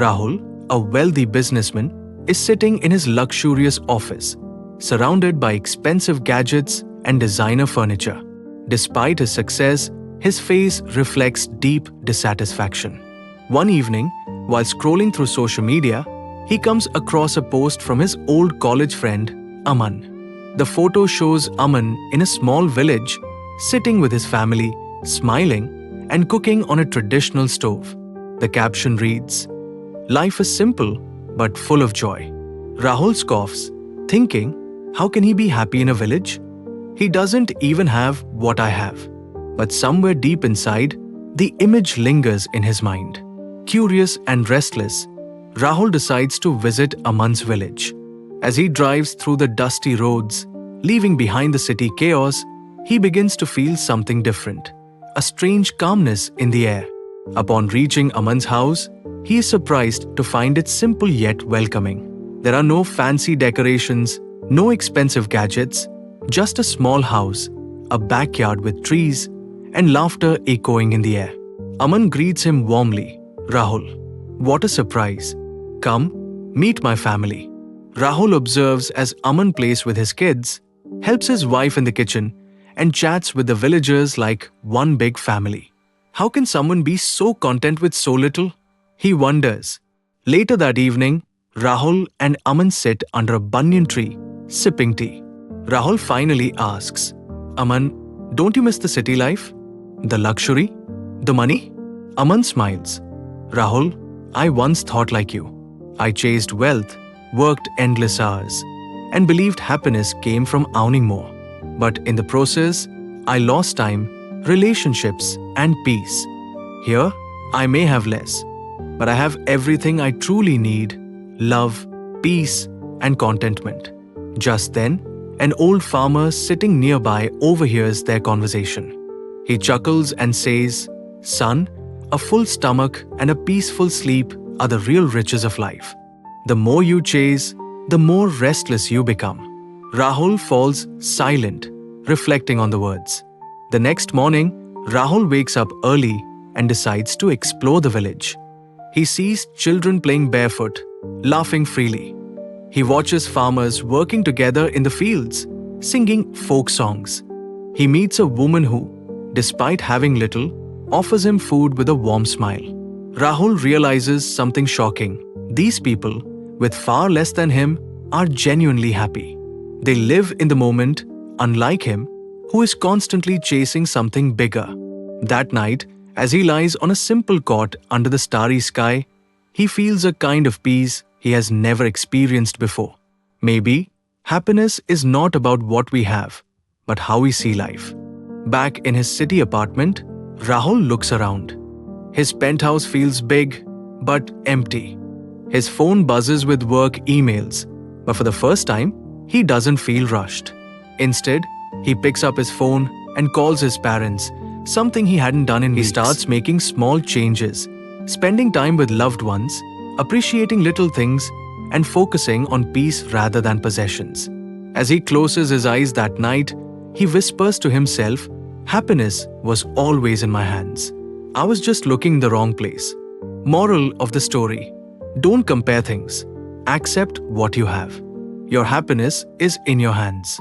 Rahul, a wealthy businessman, is sitting in his luxurious office, surrounded by expensive gadgets and designer furniture. Despite his success, his face reflects deep dissatisfaction. One evening, while scrolling through social media, he comes across a post from his old college friend, Aman. The photo shows Aman in a small village, sitting with his family, smiling, and cooking on a traditional stove. The caption reads, "Life is simple, but full of joy." Rahul scoffs, thinking, how can he be happy in a village? He doesn't even have what I have. But somewhere deep inside, the image lingers in his mind. Curious and restless, Rahul decides to visit Aman's village. As he drives through the dusty roads, leaving behind the city chaos, he begins to feel something different, a strange calmness in the air. Upon reaching Aman's house, he is surprised to find it simple yet welcoming. There are no fancy decorations, no expensive gadgets, just a small house, a backyard with trees, and laughter echoing in the air. Aman greets him warmly. "Rahul, what a surprise. Come, meet my family." Rahul observes as Aman plays with his kids, helps his wife in the kitchen, and chats with the villagers like one big family. How can someone be so content with so little? He wonders. Later that evening, Rahul and Aman sit under a banyan tree, sipping tea. Rahul finally asks, "Aman, don't you miss the city life? The luxury? The money?" Aman smiles. "Rahul, I once thought like you. I chased wealth, worked endless hours, and believed happiness came from owning more. But in the process, I lost time, relationships, and peace. Here, I may have less, but I have everything I truly need: love, peace, and contentment." Just then, an old farmer sitting nearby overhears their conversation. He chuckles and says, "Son, a full stomach and a peaceful sleep are the real riches of life. The more you chase, the more restless you become." Rahul falls silent, reflecting on the words. The next morning, Rahul wakes up early and decides to explore the village. He sees children playing barefoot, laughing freely. He watches farmers working together in the fields, singing folk songs. He meets a woman who, despite having little, offers him food with a warm smile. Rahul realizes something shocking. These people, with far less than him, are genuinely happy. They live in the moment, unlike him, who is constantly chasing something bigger. That night, as he lies on a simple cot under the starry sky, he feels a kind of peace he has never experienced before. Maybe happiness is not about what we have, but how we see life. Back in his city apartment, Rahul looks around. His penthouse feels big, but empty. His phone buzzes with work emails, but for the first time, he doesn't feel rushed. Instead, he picks up his phone and calls his parents, something he hadn't done in weeks. He starts making small changes, spending time with loved ones, appreciating little things, and focusing on peace rather than possessions. As he closes his eyes that night, he whispers to himself, "Happiness was always in my hands. I was just looking in the wrong place." Moral of the story: don't compare things. Accept what you have. Your happiness is in your hands.